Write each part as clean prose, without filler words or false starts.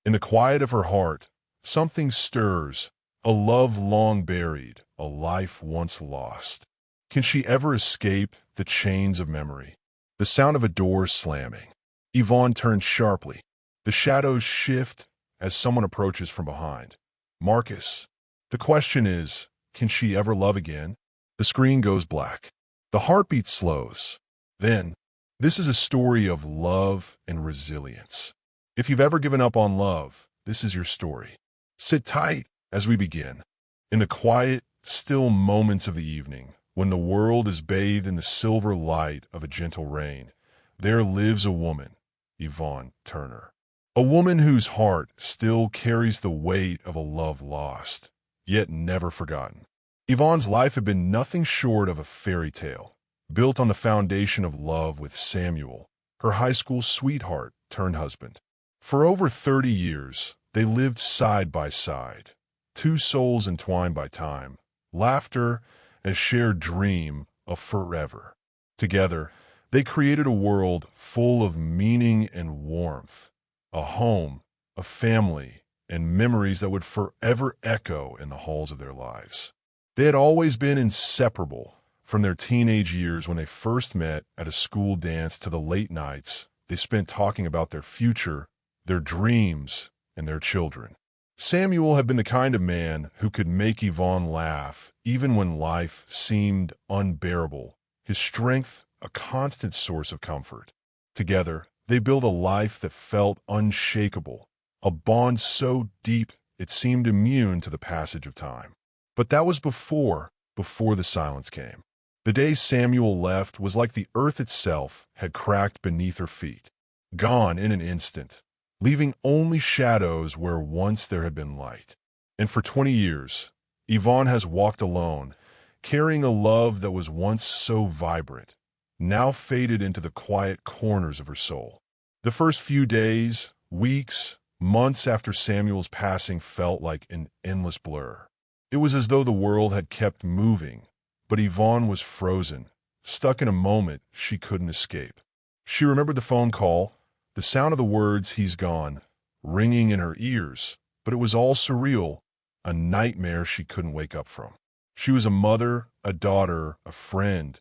In the quiet of her heart, something stirs, a love long buried, a life once lost. Can she ever escape the chains of memory? The sound of a door slamming. Yvonne turns sharply. The shadows shift as someone approaches from behind. Marcus. The question is, can she ever love again? The screen goes black. The heartbeat slows. Then, this is a story of love and resilience. If you've ever given up on love, this is your story. Sit tight as we begin. In the quiet, still moments of the evening, when the world is bathed in the silver light of a gentle rain, there lives a woman, Yvonne Turner. A woman whose heart still carries the weight of a love lost, yet never forgotten. Yvonne's life had been nothing short of a fairy tale, built on the foundation of love with Samuel, her high school sweetheart turned husband. For over 30 years, they lived side by side, two souls entwined by time, laughter, and a shared dream of forever. Together, they created a world full of meaning and warmth, a home, a family, and memories that would forever echo in the halls of their lives. They had always been inseparable, from their teenage years when they first met at a school dance to the late nights they spent talking about their future, their dreams, and their children. Samuel had been the kind of man who could make Yvonne laugh even when life seemed unbearable, his strength a constant source of comfort. Together, they built a life that felt unshakable, a bond so deep it seemed immune to the passage of time. But that was before the silence came. The day Samuel left was like the earth itself had cracked beneath her feet, gone in an instant, leaving only shadows where once there had been light. And for 20 years, Yvonne has walked alone, carrying a love that was once so vibrant, now faded into the quiet corners of her soul. The first few days, weeks, months after Samuel's passing felt like an endless blur. It was as though the world had kept moving, but Yvonne was frozen, stuck in a moment she couldn't escape. She remembered the phone call, the sound of the words "he's gone" ringing in her ears, but it was all surreal, a nightmare she couldn't wake up from. She was a mother, a daughter, a friend,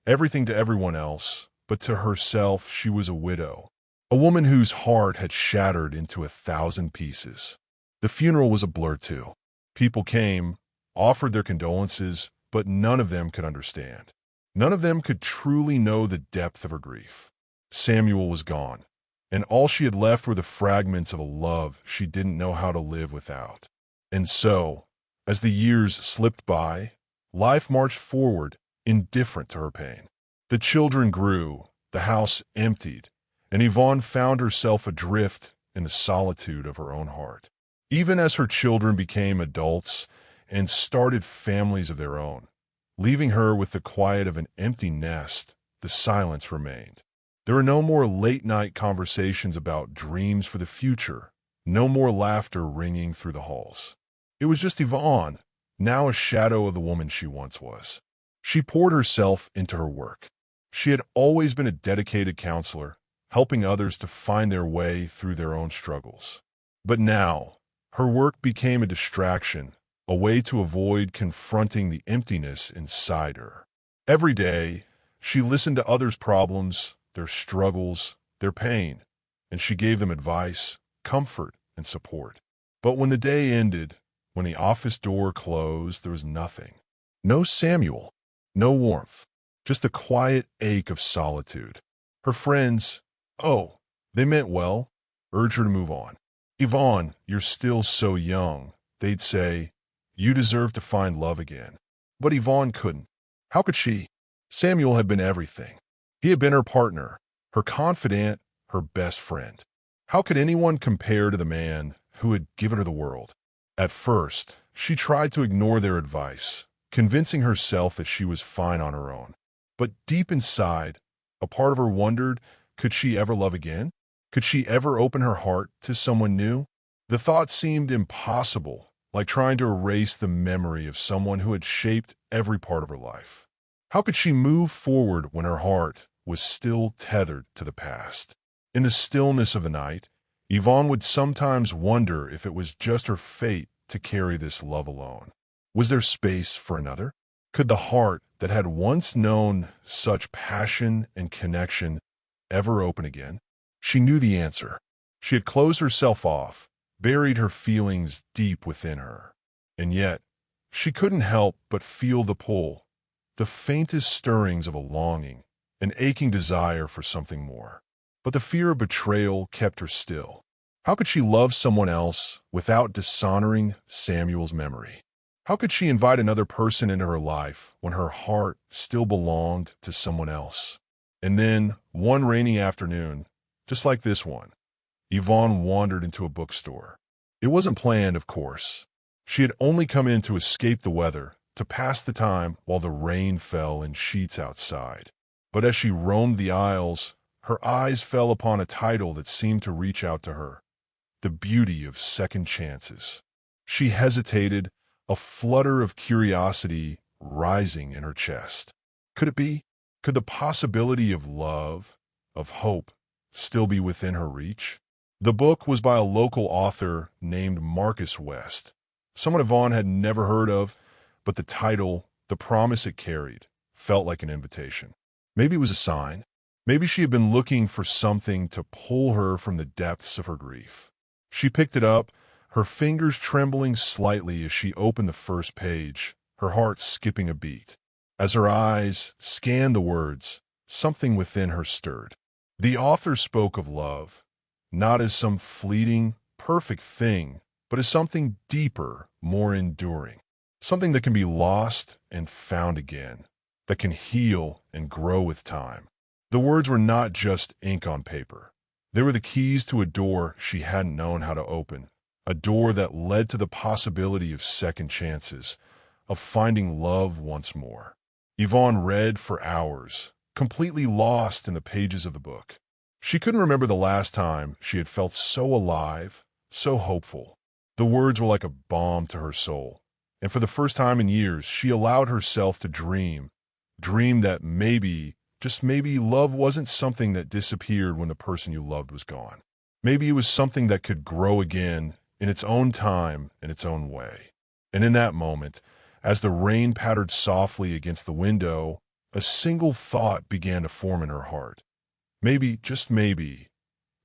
everything to everyone else, but to herself she was a widow, a woman whose heart had shattered into 1,000 pieces. The funeral was a blur too. People came, offered their condolences, but none of them could understand. None of them could truly know the depth of her grief. Samuel was gone, and all she had left were the fragments of a love she didn't know how to live without. And so, as the years slipped by, life marched forward, indifferent to her pain. The children grew, the house emptied, and Yvonne found herself adrift in the solitude of her own heart. Even as her children became adults and started families of their own, leaving her with the quiet of an empty nest, the silence remained. There were no more late-night conversations about dreams for the future, no more laughter ringing through the halls. It was just Yvonne, now a shadow of the woman she once was. She poured herself into her work. She had always been a dedicated counselor, helping others to find their way through their own struggles. But now, her work became a distraction, a way to avoid confronting the emptiness inside her. Every day, she listened to others' problems, their struggles, their pain, and she gave them advice, comfort, and support. But when the day ended, when the office door closed, there was nothing. No Samuel, no warmth, just the quiet ache of solitude. Her friends, oh, they meant well, urged her to move on. "Yvonne, you're still so young," they'd say. "You deserve to find love again." But Yvonne couldn't. How could she? Samuel had been everything. He had been her partner, her confidant, her best friend. How could anyone compare to the man who had given her the world? At first, she tried to ignore their advice, convincing herself that she was fine on her own. But deep inside, a part of her wondered, could she ever love again? Could she ever open her heart to someone new? The thought seemed impossible, like trying to erase the memory of someone who had shaped every part of her life. How could she move forward when her heart was still tethered to the past? In the stillness of the night, Yvonne would sometimes wonder if it was just her fate to carry this love alone. Was there space for another? Could the heart that had once known such passion and connection ever open again? She knew the answer. She had closed herself off, buried her feelings deep within her. And yet, she couldn't help but feel the pull, the faintest stirrings of a longing, an aching desire for something more. But the fear of betrayal kept her still. How could she love someone else without dishonoring Samuel's memory? How could she invite another person into her life when her heart still belonged to someone else? And then, one rainy afternoon, just like this one, Yvonne wandered into a bookstore. It wasn't planned, of course. She had only come in to escape the weather, to pass the time while the rain fell in sheets outside. But as she roamed the aisles, her eyes fell upon a title that seemed to reach out to her: The Beauty of Second Chances. She hesitated, a flutter of curiosity rising in her chest. Could it be? Could the possibility of love, of hope, still be within her reach? The book was by a local author named Marcus West, someone Yvonne had never heard of, but the title, the promise it carried, felt like an invitation. Maybe it was a sign. Maybe she had been looking for something to pull her from the depths of her grief. She picked it up, her fingers trembling slightly as she opened the first page, her heart skipping a beat. As her eyes scanned the words, something within her stirred. The author spoke of love, not as some fleeting, perfect thing, but as something deeper, more enduring. Something that can be lost and found again, that can heal and grow with time. The words were not just ink on paper. They were the keys to a door she hadn't known how to open, a door that led to the possibility of second chances, of finding love once more. Yvonne read for hours, completely lost in the pages of the book. She couldn't remember the last time she had felt so alive, so hopeful. The words were like a balm to her soul, and for the first time in years, she allowed herself to dream that maybe, just maybe, love wasn't something that disappeared when the person you loved was gone. Maybe it was something that could grow again in its own time, in its own way. And in that moment, as the rain pattered softly against the window, a single thought began to form in her heart. Maybe, just maybe,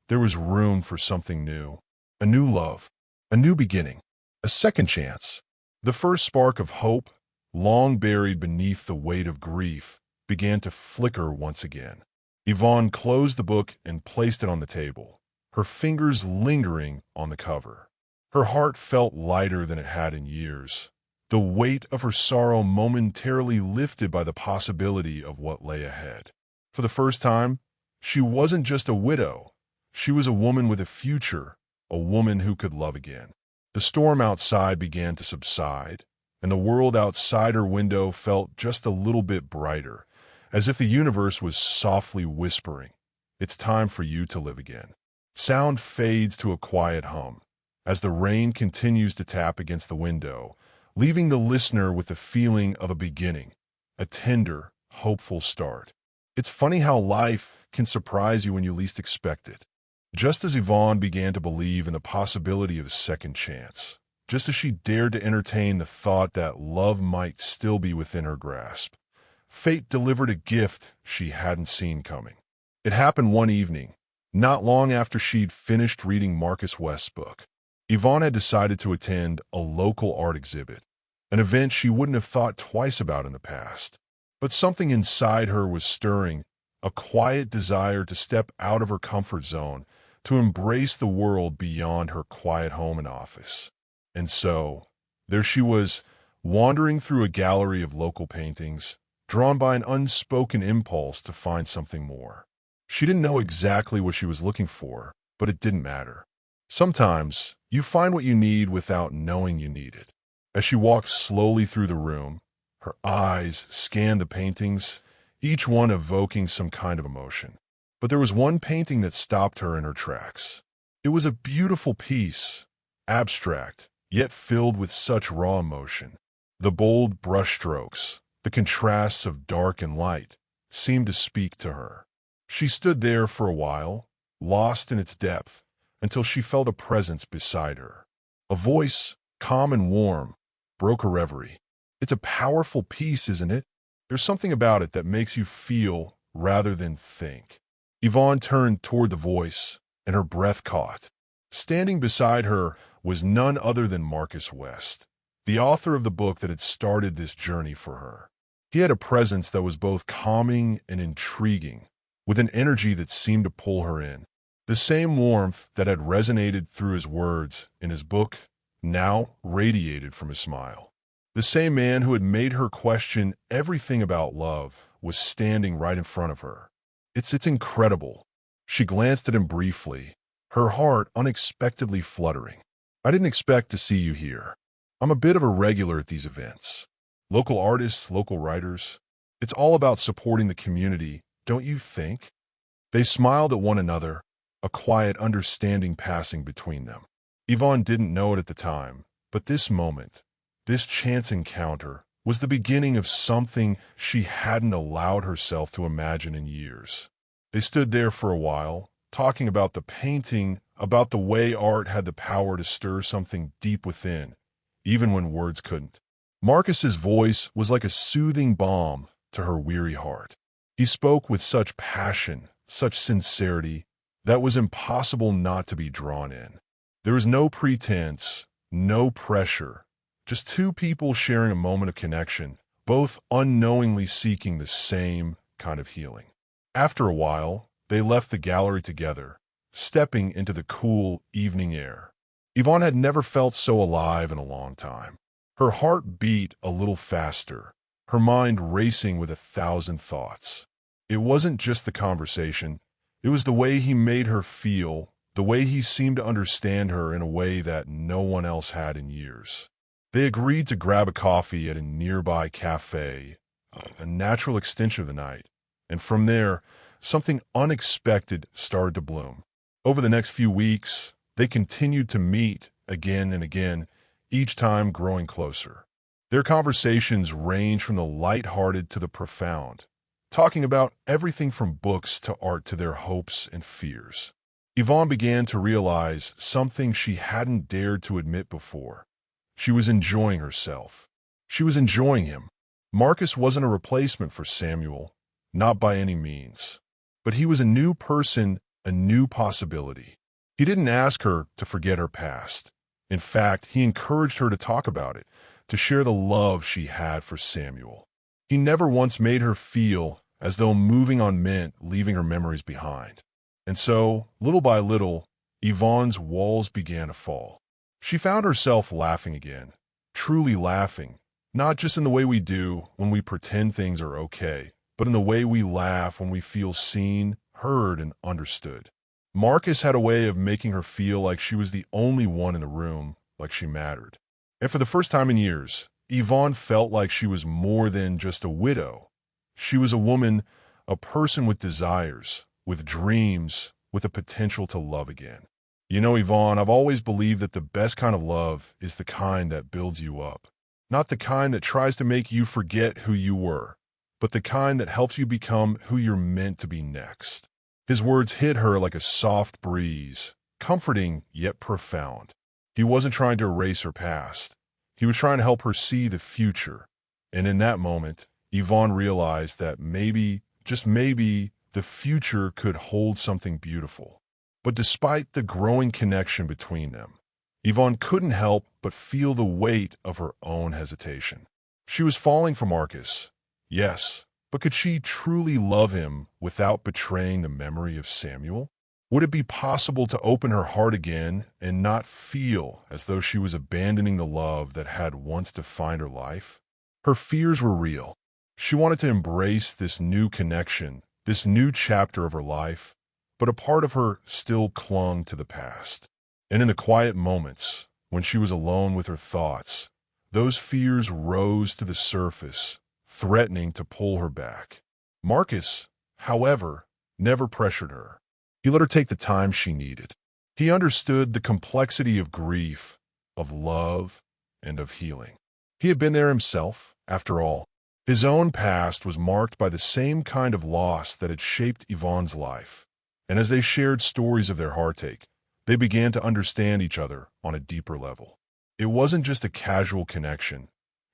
there was room for something new. A new love, a new beginning, a second chance. The first spark of hope, long buried beneath the weight of grief, began to flicker once again. Yvonne closed the book and placed it on the table, her fingers lingering on the cover. Her heart felt lighter than it had in years, the weight of her sorrow momentarily lifted by the possibility of what lay ahead. For the first time, she wasn't just a widow. She was a woman with a future, a woman who could love again. The storm outside began to subside, and the world outside her window felt just a little bit brighter, as if the universe was softly whispering, "It's time for you to live again." Sound fades to a quiet hum, as the rain continues to tap against the window, leaving the listener with the feeling of a beginning, a tender, hopeful start. It's funny how life can surprise you when you least expect it. Just as Yvonne began to believe in the possibility of a second chance, just as she dared to entertain the thought that love might still be within her grasp, fate delivered a gift she hadn't seen coming. It happened one evening, not long after she'd finished reading Marcus West's book. Yvonne had decided to attend a local art exhibit, an event she wouldn't have thought twice about in the past. But something inside her was stirring, a quiet desire to step out of her comfort zone, to embrace the world beyond her quiet home and office. And so, there she was, wandering through a gallery of local paintings, drawn by an unspoken impulse to find something more. She didn't know exactly what she was looking for, but it didn't matter. Sometimes, you find what you need without knowing you need it. As she walked slowly through the room, her eyes scanned the paintings, each one evoking some kind of emotion. But there was one painting that stopped her in her tracks. It was a beautiful piece, abstract, yet filled with such raw emotion. The bold brushstrokes, the contrasts of dark and light, seemed to speak to her. She stood there for a while, lost in its depth, until she felt a presence beside her. A voice, calm and warm, broke her reverie. It's a powerful piece, isn't it? There's something about it that makes you feel rather than think. Yvonne turned toward the voice, and her breath caught. Standing beside her was none other than Marcus West, the author of the book that had started this journey for her. He had a presence that was both calming and intriguing, with an energy that seemed to pull her in. The same warmth that had resonated through his words in his book now radiated from his smile. The same man who had made her question everything about love was standing right in front of her. It's incredible. She glanced at him briefly, her heart unexpectedly fluttering. I didn't expect to see you here. I'm a bit of a regular at these events. Local artists, local writers. It's all about supporting the community, don't you think? They smiled at one another, a quiet understanding passing between them. Yvonne didn't know it at the time, but this moment, this chance encounter, was the beginning of something she hadn't allowed herself to imagine in years. They stood there for a while, talking about the painting, about the way art had the power to stir something deep within, even when words couldn't. Marcus's voice was like a soothing balm to her weary heart. He spoke with such passion, such sincerity, that was impossible not to be drawn in. There was no pretense, no pressure, just two people sharing a moment of connection, both unknowingly seeking the same kind of healing. After a while, they left the gallery together, stepping into the cool evening air. Yvonne had never felt so alive in a long time. Her heart beat a little faster, her mind racing with 1,000 thoughts. It wasn't just the conversation, it was the way he made her feel, the way he seemed to understand her in a way that no one else had in years. They agreed to grab a coffee at a nearby cafe, a natural extension of the night, and from there, something unexpected started to bloom. Over the next few weeks, they continued to meet again and again, each time growing closer. Their conversations ranged from the light-hearted to the profound, talking about everything from books to art to their hopes and fears. Yvonne began to realize something she hadn't dared to admit before. She was enjoying herself. She was enjoying him. Marcus wasn't a replacement for Samuel, not by any means. But he was a new person, a new possibility. He didn't ask her to forget her past. In fact, he encouraged her to talk about it, to share the love she had for Samuel. He never once made her feel as though moving on meant leaving her memories behind. And so, little by little, Yvonne's walls began to fall. She found herself laughing again, truly laughing, not just in the way we do when we pretend things are okay, but in the way we laugh when we feel seen, heard, and understood. Marcus had a way of making her feel like she was the only one in the room, like she mattered. And for the first time in years, Yvonne felt like she was more than just a widow. She was a woman, a person with desires, with dreams, with a potential to love again. You know, Yvonne, I've always believed that the best kind of love is the kind that builds you up. Not the kind that tries to make you forget who you were, but the kind that helps you become who you're meant to be next. His words hit her like a soft breeze, comforting yet profound. He wasn't trying to erase her past. He was trying to help her see the future. And in that moment, Yvonne realized that maybe, just maybe, the future could hold something beautiful. But despite the growing connection between them, Yvonne couldn't help but feel the weight of her own hesitation. She was falling for Marcus, yes, but could she truly love him without betraying the memory of Samuel? Would it be possible to open her heart again and not feel as though she was abandoning the love that had once defined her life? Her fears were real. She wanted to embrace this new connection, this new chapter of her life, but a part of her still clung to the past. And in the quiet moments, when she was alone with her thoughts, those fears rose to the surface, threatening to pull her back. Marcus, however, never pressured her. He let her take the time she needed. He understood the complexity of grief, of love, and of healing. He had been there himself, after all. His own past was marked by the same kind of loss that had shaped Yvonne's life. And as they shared stories of their heartache, They began to understand each other on a deeper level. It wasn't just a casual connection.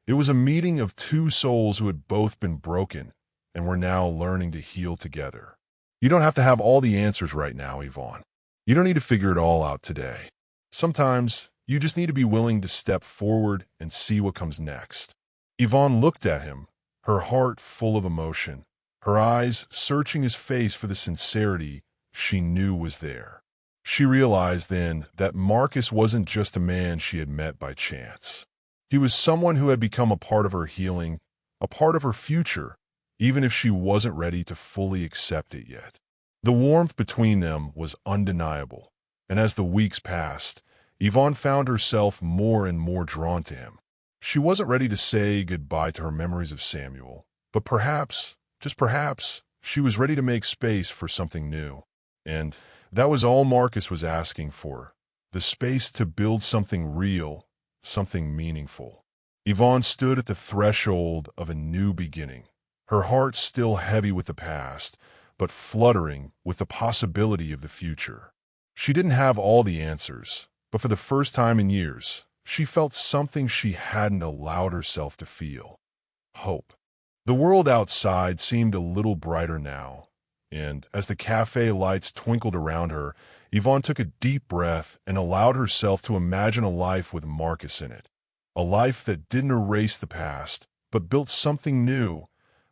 It was a meeting of two souls who had both been broken and were now learning to heal together. You don't have to have all the answers right now, Yvonne. You don't need to figure it all out today. Sometimes you just need to be willing to step forward and see what comes next. Yvonne looked at him, her heart full of emotion, her eyes searching his face for the sincerity she knew was there. She realized then that Marcus wasn't just a man she had met by chance. He was someone who had become a part of her healing, a part of her future, even if she wasn't ready to fully accept it yet. The warmth between them was undeniable, and as the weeks passed, Yvonne found herself more and more drawn to him. She wasn't ready to say goodbye to her memories of Samuel, but perhaps, just perhaps, she was ready to make space for something new. And that was all Marcus was asking for, the space to build something real, something meaningful. Yvonne stood at the threshold of a new beginning, her heart still heavy with the past, but fluttering with the possibility of the future. She didn't have all the answers, but for the first time in years, she felt something she hadn't allowed herself to feel: hope. The world outside seemed a little brighter now, and as the cafe lights twinkled around her, Yvonne took a deep breath and allowed herself to imagine a life with Marcus in it. A life that didn't erase the past, but built something new,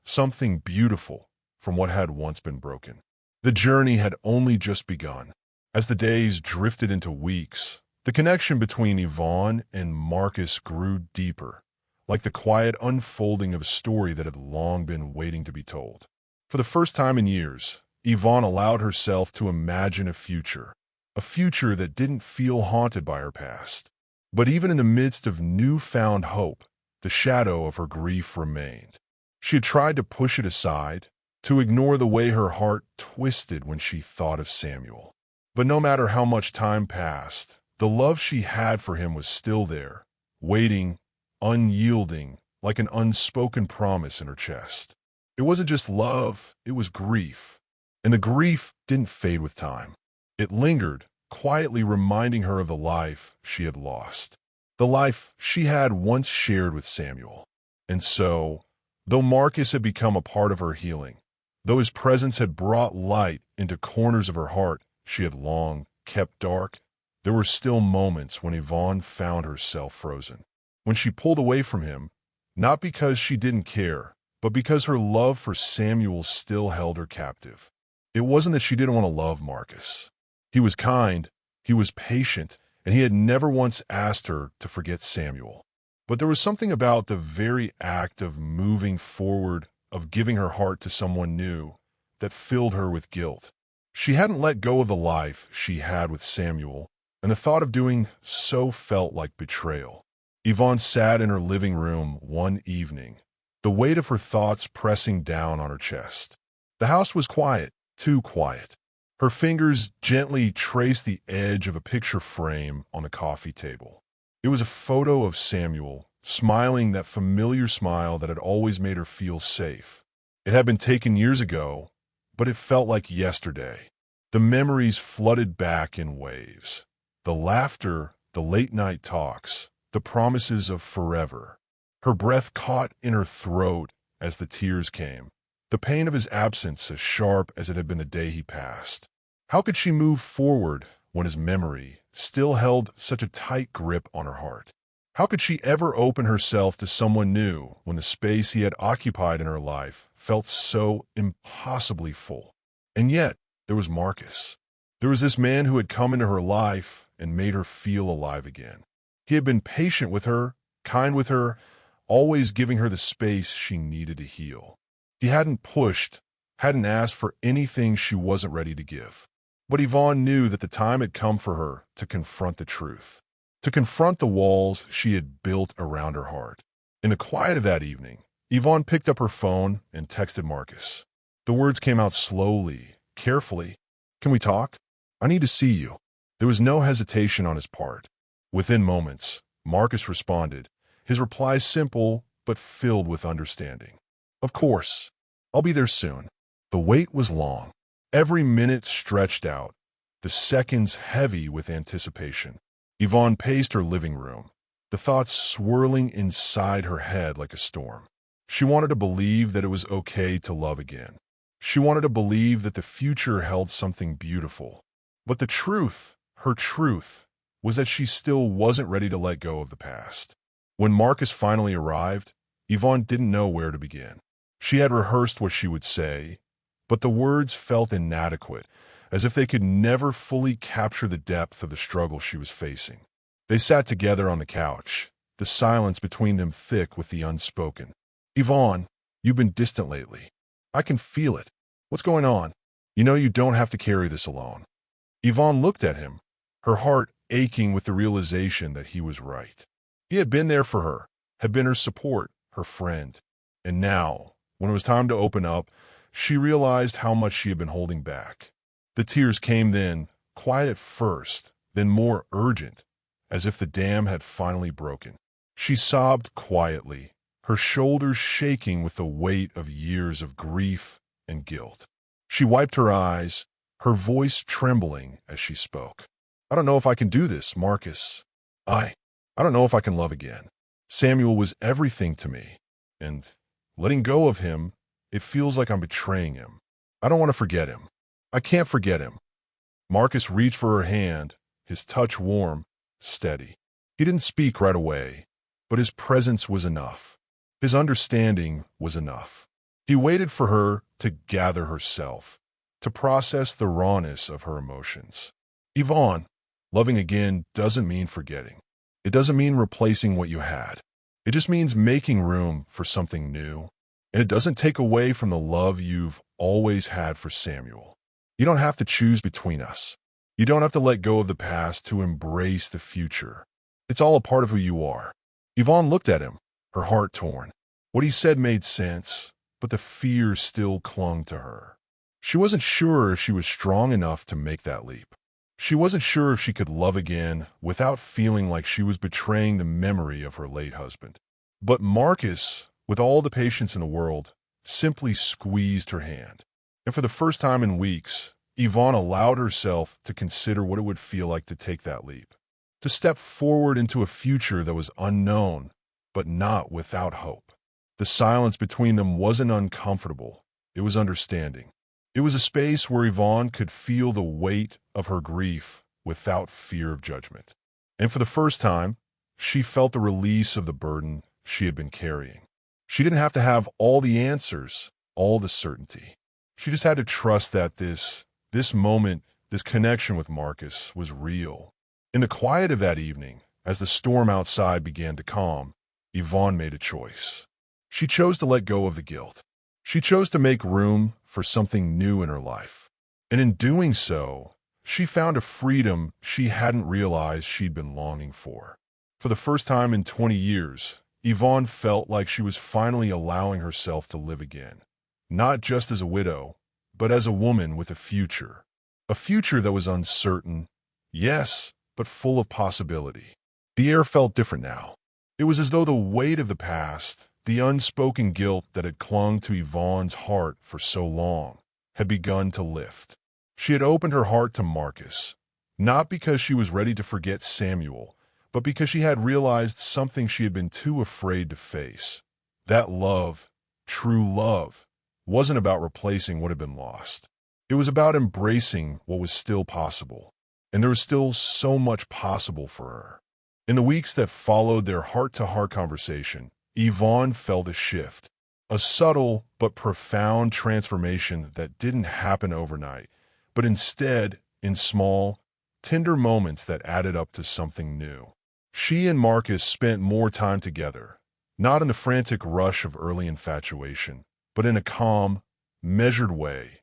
something beautiful from what had once been broken. The journey had only just begun. As the days drifted into weeks, the connection between Yvonne and Marcus grew deeper, like the quiet unfolding of a story that had long been waiting to be told. For the first time in years, Yvonne allowed herself to imagine a future that didn't feel haunted by her past. But even in the midst of newfound hope, the shadow of her grief remained. She had tried to push it aside, to ignore the way her heart twisted when she thought of Samuel. But no matter how much time passed, the love she had for him was still there, waiting, unyielding, like an unspoken promise in her chest. It wasn't just love, it was grief. And the grief didn't fade with time. It lingered, quietly reminding her of the life she had lost, the life she had once shared with Samuel. And so, though Marcus had become a part of her healing, though his presence had brought light into corners of her heart she had long kept dark, there were still moments when Yvonne found herself frozen. When she pulled away from him, not because she didn't care, but because her love for Samuel still held her captive. It wasn't that she didn't want to love Marcus. He was kind, he was patient, and he had never once asked her to forget Samuel. But there was something about the very act of moving forward, of giving her heart to someone new, that filled her with guilt. She hadn't let go of the life she had with Samuel, and the thought of doing so felt like betrayal. Yvonne sat in her living room one evening, the weight of her thoughts pressing down on her chest. The house was quiet, too quiet. Her fingers gently traced the edge of a picture frame on the coffee table. It was a photo of Samuel, smiling that familiar smile that had always made her feel safe. It had been taken years ago, but it felt like yesterday. The memories flooded back in waves. The laughter, the late-night talks, the promises of forever. Her breath caught in her throat as the tears came, the pain of his absence as sharp as it had been the day he passed. How could she move forward when his memory still held such a tight grip on her heart? How could she ever open herself to someone new when the space he had occupied in her life felt so impossibly full? And yet, there was Marcus. There was this man who had come into her life and made her feel alive again. He had been patient with her, kind with her, always giving her the space she needed to heal. He hadn't pushed, hadn't asked for anything she wasn't ready to give. But Yvonne knew that the time had come for her to confront the truth, to confront the walls she had built around her heart. In the quiet of that evening, Yvonne picked up her phone and texted Marcus. The words came out slowly, carefully. "Can we talk? I need to see you." There was no hesitation on his part. Within moments, Marcus responded, his reply simple but filled with understanding. "Of course. I'll be there soon." The wait was long. Every minute stretched out, the seconds heavy with anticipation. Yvonne paced her living room, the thoughts swirling inside her head like a storm. She wanted to believe that it was okay to love again. She wanted to believe that the future held something beautiful. But the truth, her truth, was that she still wasn't ready to let go of the past. When Marcus finally arrived, Yvonne didn't know where to begin. She had rehearsed what she would say, but the words felt inadequate, as if they could never fully capture the depth of the struggle she was facing. They sat together on the couch, the silence between them thick with the unspoken. "Yvonne, you've been distant lately. I can feel it. What's going on? You know you don't have to carry this alone." Yvonne looked at him, her heart aching with the realization that he was right. He had been there for her, had been her support, her friend. And now, when it was time to open up, she realized how much she had been holding back. The tears came then, quiet at first, then more urgent, as if the dam had finally broken. She sobbed quietly, her shoulders shaking with the weight of years of grief and guilt. She wiped her eyes, her voice trembling as she spoke. "I don't know if I can do this, Marcus. I don't know if I can love again. Samuel was everything to me, and letting go of him, it feels like I'm betraying him. I don't want to forget him. I can't forget him." Marcus reached for her hand, his touch warm, steady. He didn't speak right away, but his presence was enough. His understanding was enough. He waited for her to gather herself, to process the rawness of her emotions. "Yvonne, loving again doesn't mean forgetting. It doesn't mean replacing what you had. It just means making room for something new. And it doesn't take away from the love you've always had for Samuel. You don't have to choose between us. You don't have to let go of the past to embrace the future. It's all a part of who you are." Yvonne looked at him, her heart torn. What he said made sense, but the fear still clung to her. She wasn't sure if she was strong enough to make that leap. She wasn't sure if she could love again without feeling like she was betraying the memory of her late husband. But Marcus, with all the patience in the world, simply squeezed her hand. And for the first time in weeks, Yvonne allowed herself to consider what it would feel like to take that leap, to step forward into a future that was unknown, but not without hope. The silence between them wasn't uncomfortable. It was understanding. It was a space where Yvonne could feel the weight of her grief without fear of judgment. And for the first time, she felt the release of the burden she had been carrying. She didn't have to have all the answers, all the certainty. She just had to trust that this moment, this connection with Marcus was real. In the quiet of that evening, as the storm outside began to calm, Yvonne made a choice. She chose to let go of the guilt. She chose to make room for something new in her life. And in doing so, she found a freedom she hadn't realized she'd been longing for. For the first time in 20 years, Yvonne felt like she was finally allowing herself to live again. Not just as a widow, but as a woman with a future. A future that was uncertain, yes, but full of possibility. The air felt different now. It was as though the weight of the past, the unspoken guilt that had clung to Yvonne's heart for so long, had begun to lift. She had opened her heart to Marcus, not because she was ready to forget Samuel, but because she had realized something she had been too afraid to face. That love, true love, wasn't about replacing what had been lost. It was about embracing what was still possible. And there was still so much possible for her. In the weeks that followed their heart-to-heart conversation, Yvonne felt a shift, a subtle but profound transformation that didn't happen overnight, but instead in small, tender moments that added up to something new. She and Marcus spent more time together, not in the frantic rush of early infatuation, but in a calm, measured way,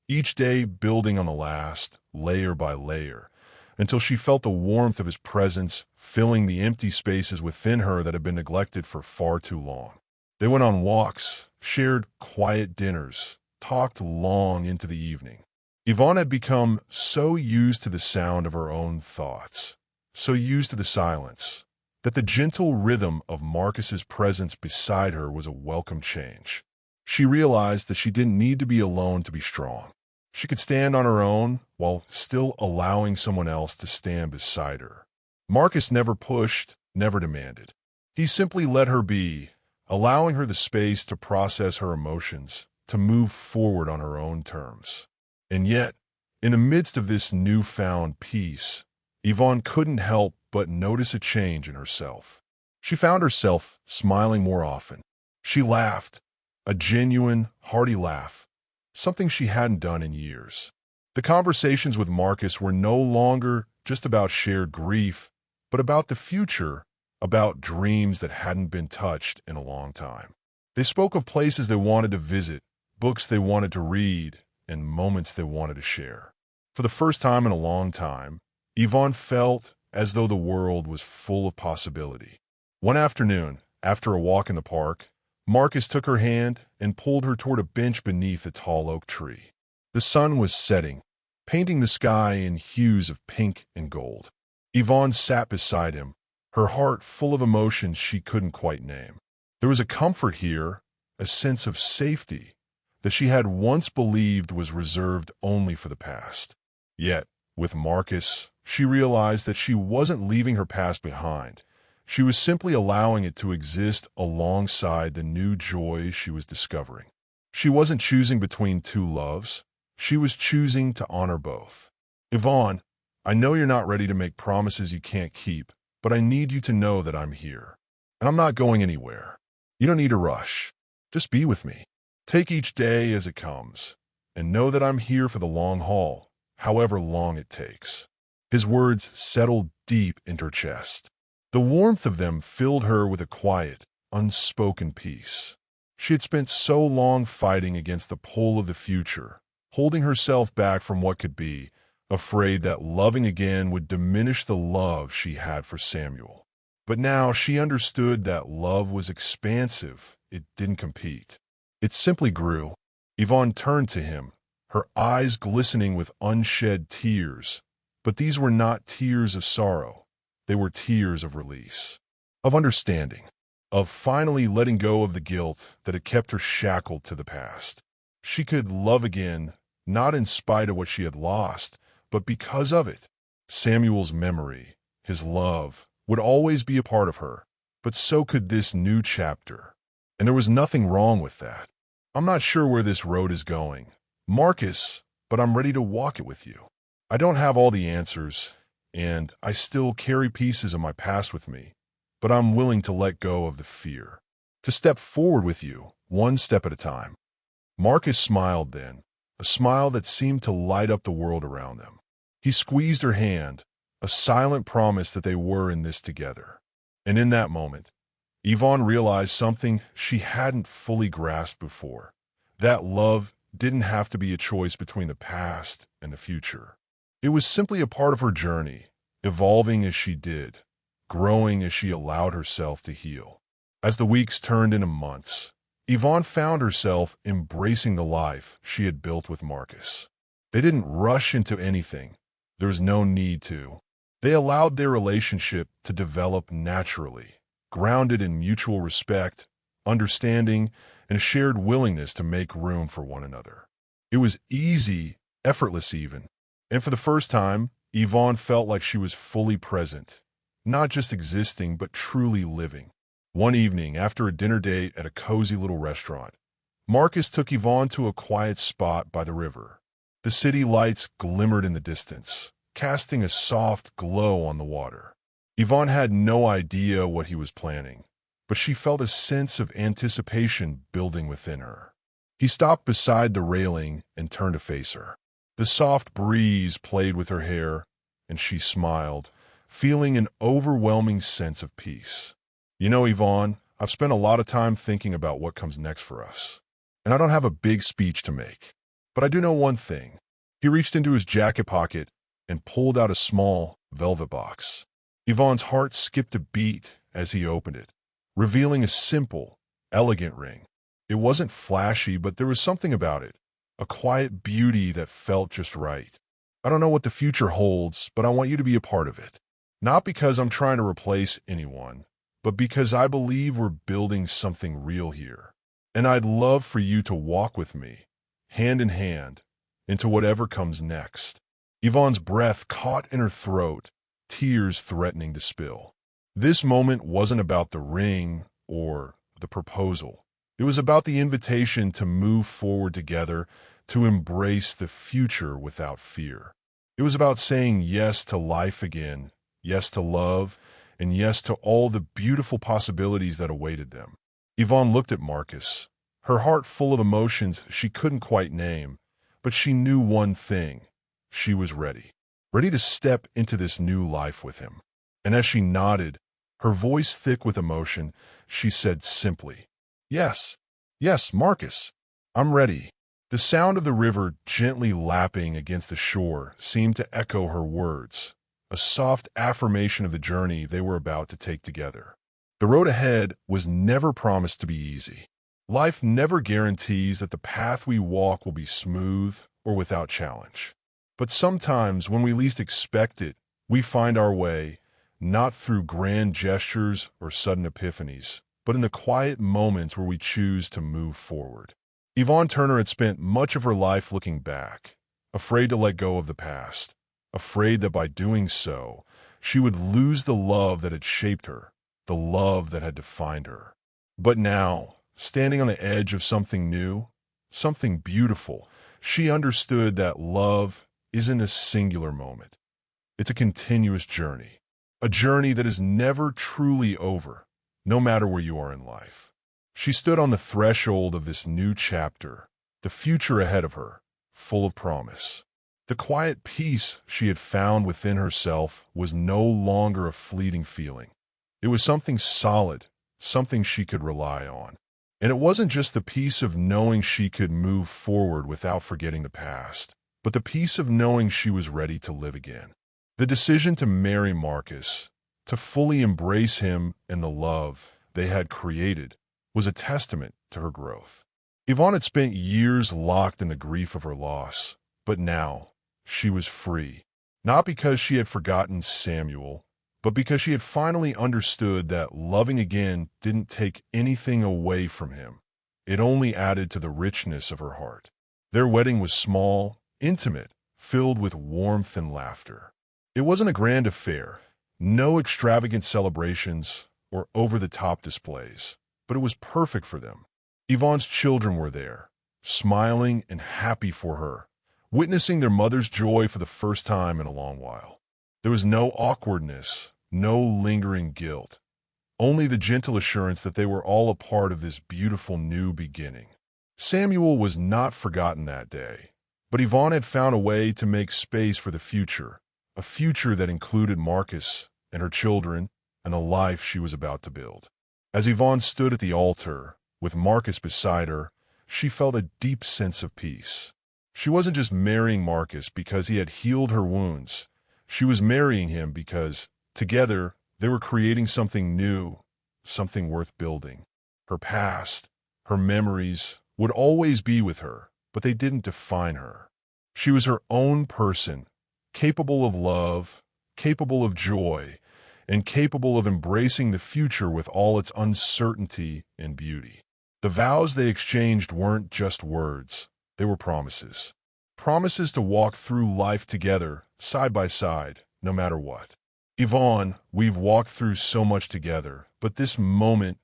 each day building on the last, layer by layer, until she felt the warmth of his presence filling the empty spaces within her that had been neglected for far too long. They went on walks, shared quiet dinners, talked long into the evening. Yvonne had become so used to the sound of her own thoughts, so used to the silence, that the gentle rhythm of Marcus's presence beside her was a welcome change. She realized that she didn't need to be alone to be strong. She could stand on her own while still allowing someone else to stand beside her. Marcus never pushed, never demanded. He simply let her be, allowing her the space to process her emotions, to move forward on her own terms. And yet, in the midst of this newfound peace, Yvonne couldn't help but notice a change in herself. She found herself smiling more often. She laughed, a genuine, hearty laugh, something she hadn't done in years. The conversations with Marcus were no longer just about shared grief, but about the future, about dreams that hadn't been touched in a long time. They spoke of places they wanted to visit, books they wanted to read, and moments they wanted to share. For the first time in a long time, Yvonne felt as though the world was full of possibility. One afternoon, after a walk in the park, Marcus took her hand and pulled her toward a bench beneath a tall oak tree. The sun was setting, painting the sky in hues of pink and gold. Yvonne sat beside him, her heart full of emotions she couldn't quite name. There was a comfort here, a sense of safety, that she had once believed was reserved only for the past. Yet, with Marcus, she realized that she wasn't leaving her past behind. She was simply allowing it to exist alongside the new joy she was discovering. She wasn't choosing between two loves. She was choosing to honor both. Yvonne, I know you're not ready to make promises you can't keep, but I need you to know that I'm here. And I'm not going anywhere. You don't need to rush. Just be with me. Take each day as it comes, and know that I'm here for the long haul, however long it takes. His words settled deep into her chest. The warmth of them filled her with a quiet, unspoken peace. She had spent so long fighting against the pull of the future, holding herself back from what could be, afraid that loving again would diminish the love she had for Samuel. But now she understood that love was expansive. It didn't compete. It simply grew. Yvonne turned to him, her eyes glistening with unshed tears. But these were not tears of sorrow. They were tears of release, of understanding, of finally letting go of the guilt that had kept her shackled to the past. She could love again, not in spite of what she had lost, but because of it. Samuel's memory, his love, would always be a part of her, but so could this new chapter. And there was nothing wrong with that. I'm not sure where this road is going, Marcus, but I'm ready to walk it with you. I don't have all the answers, and I still carry pieces of my past with me, but I'm willing to let go of the fear, to step forward with you, one step at a time. Marcus smiled then, a smile that seemed to light up the world around them. He squeezed her hand, a silent promise that they were in this together. And in that moment, Yvonne realized something she hadn't fully grasped before. That love didn't have to be a choice between the past and the future. It was simply a part of her journey, evolving as she did, growing as she allowed herself to heal. As the weeks turned into months, Yvonne found herself embracing the life she had built with Marcus. They didn't rush into anything. There was no need to. They allowed their relationship to develop naturally, grounded in mutual respect, understanding, and a shared willingness to make room for one another. It was easy, effortless even. And for the first time, Yvonne felt like she was fully present, not just existing, but truly living. One evening, after a dinner date at a cozy little restaurant, Marcus took Yvonne to a quiet spot by the river. The city lights glimmered in the distance, casting a soft glow on the water. Yvonne had no idea what he was planning, but she felt a sense of anticipation building within her. He stopped beside the railing and turned to face her. The soft breeze played with her hair, and she smiled, feeling an overwhelming sense of peace. You know, Yvonne, I've spent a lot of time thinking about what comes next for us, and I don't have a big speech to make, but I do know one thing. He reached into his jacket pocket and pulled out a small velvet box. Yvonne's heart skipped a beat as he opened it, revealing a simple, elegant ring. It wasn't flashy, but there was something about it, a quiet beauty that felt just right. I don't know what the future holds, but I want you to be a part of it. Not because I'm trying to replace anyone, but because I believe we're building something real here. And I'd love for you to walk with me, hand in hand, into whatever comes next. Yvonne's breath caught in her throat, tears threatening to spill. This moment wasn't about the ring or the proposal. It was about the invitation to move forward together, to embrace the future without fear. It was about saying yes to life again, yes to love, and yes to all the beautiful possibilities that awaited them. Yvonne looked at Marcus, her heart full of emotions she couldn't quite name, but she knew one thing. She was ready. Ready to step into this new life with him. And as she nodded, her voice thick with emotion, she said simply, "Yes, yes, Marcus, I'm ready." The sound of the river gently lapping against the shore seemed to echo her words, a soft affirmation of the journey they were about to take together. The road ahead was never promised to be easy. Life never guarantees that the path we walk will be smooth or without challenge. But sometimes, when we least expect it, we find our way, not through grand gestures or sudden epiphanies, but in the quiet moments where we choose to move forward. Yvonne Turner had spent much of her life looking back, afraid to let go of the past, afraid that by doing so, she would lose the love that had shaped her, the love that had defined her. But now, standing on the edge of something new, something beautiful, she understood that love isn't a singular moment. It's a continuous journey, a journey that is never truly over, no matter where you are in life. She stood on the threshold of this new chapter, the future ahead of her, full of promise. The quiet peace she had found within herself was no longer a fleeting feeling. It was something solid, something she could rely on. And it wasn't just the peace of knowing she could move forward without forgetting the past, but the peace of knowing she was ready to live again. The decision to marry Marcus, to fully embrace him and the love they had created, was a testament to her growth. Yvonne had spent years locked in the grief of her loss, but now she was free. Not because she had forgotten Samuel, but because she had finally understood that loving again didn't take anything away from him. It only added to the richness of her heart. Their wedding was small, intimate, filled with warmth and laughter. It wasn't a grand affair, no extravagant celebrations or over-the-top displays, but it was perfect for them. Yvonne's children were there, smiling and happy for her, witnessing their mother's joy for the first time in a long while. There was no awkwardness, no lingering guilt, only the gentle assurance that they were all a part of this beautiful new beginning. Samuel was not forgotten that day, but Yvonne had found a way to make space for the future, a future that included Marcus and her children and the life she was about to build. As Yvonne stood at the altar, with Marcus beside her, she felt a deep sense of peace. She wasn't just marrying Marcus because he had healed her wounds. She was marrying him because, together, they were creating something new, something worth building. Her past, her memories, would always be with her, but they didn't define her. She was her own person, capable of love, capable of joy, and capable of embracing the future with all its uncertainty and beauty. The vows they exchanged weren't just words, they were promises. Promises to walk through life together, side by side, no matter what. Yvonne, we've walked through so much together, but this moment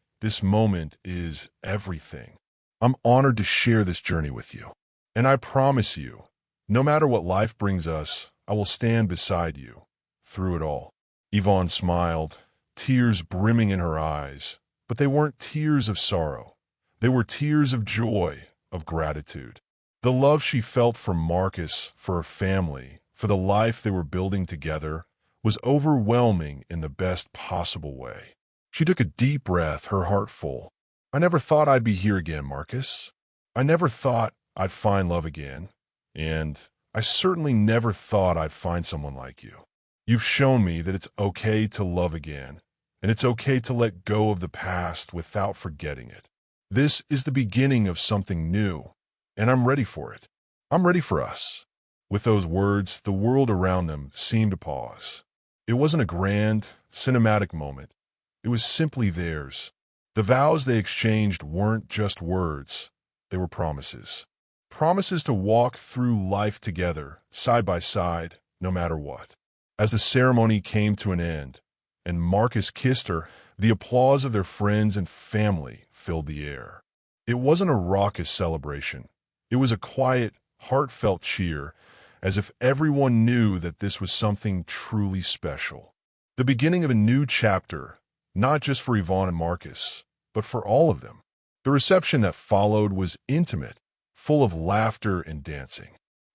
is everything. I'm honored to share this journey with you. And I promise you, no matter what life brings us, I will stand beside you, through it all. Yvonne smiled, tears brimming in her eyes, but they weren't tears of sorrow. They were tears of joy, of gratitude. The love she felt for Marcus, for her family, for the life they were building together, was overwhelming in the best possible way. She took a deep breath, her heart full. I never thought I'd be here again, Marcus. I never thought I'd find love again. And I certainly never thought I'd find someone like you. You've shown me that it's okay to love again, and it's okay to let go of the past without forgetting it. This is the beginning of something new, and I'm ready for it. I'm ready for us. With those words, the world around them seemed to pause. It wasn't a grand, cinematic moment. It was simply theirs. The vows they exchanged weren't just words. They were promises. promises to walk through life together, side by side, no matter what. As the ceremony came to an end, and Marcus kissed her, the applause of their friends and family filled the air. It wasn't a raucous celebration. It was a quiet, heartfelt cheer, as if everyone knew that this was something truly special. The beginning of a new chapter, not just for Yvonne and Marcus, but for all of them. The reception that followed was intimate, full of laughter and dancing.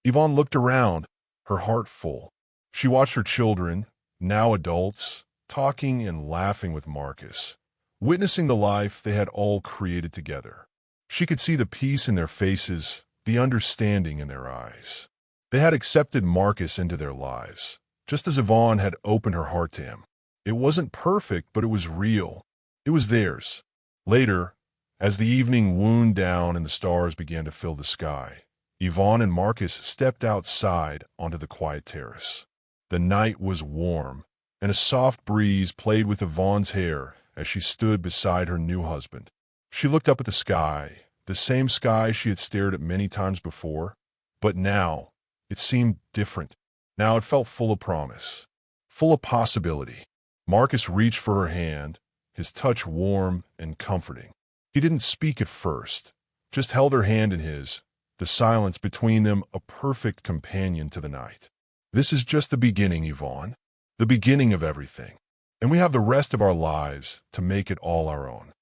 Yvonne looked around, her heart full. She watched her children, now adults, talking and laughing with Marcus, witnessing the life they had all created together. She could see the peace in their faces, the understanding in their eyes. They had accepted Marcus into their lives, just as Yvonne had opened her heart to him. It wasn't perfect, but it was real. It was theirs. Later, as the evening wound down and the stars began to fill the sky, Yvonne and Marcus stepped outside onto the quiet terrace. The night was warm, and a soft breeze played with Yvonne's hair as she stood beside her new husband. She looked up at the same sky she had stared at many times before, but now it seemed different. Now it felt full of promise, full of possibility. Marcus reached for her hand, his touch warm and comforting. He didn't speak at first, just held her hand in his, the silence between them a perfect companion to the night. This is just the beginning, Yvonne, the beginning of everything, and we have the rest of our lives to make it all our own.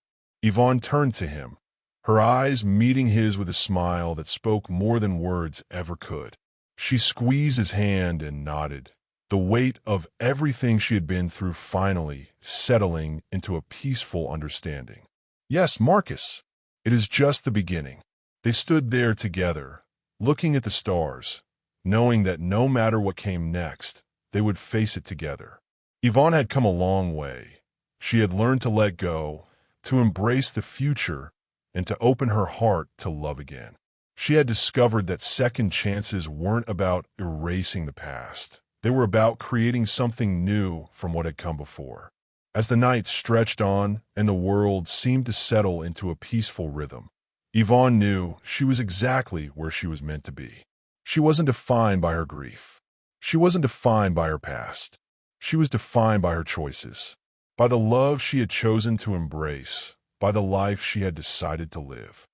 Yvonne turned to him, her eyes meeting his with a smile that spoke more than words ever could. She squeezed his hand and nodded, the weight of everything she had been through finally settling into a peaceful understanding. Yes, Marcus, it is just the beginning. They stood there together, looking at the stars, knowing that no matter what came next, they would face it together. Yvonne had come a long way. She had learned to let go, to embrace the future, and to open her heart to love again. She had discovered that second chances weren't about erasing the past. They were about creating something new from what had come before. As the night stretched on and the world seemed to settle into a peaceful rhythm, Yvonne knew she was exactly where she was meant to be. She wasn't defined by her grief. She wasn't defined by her past. She was defined by her choices, by the love she had chosen to embrace, by the life she had decided to live.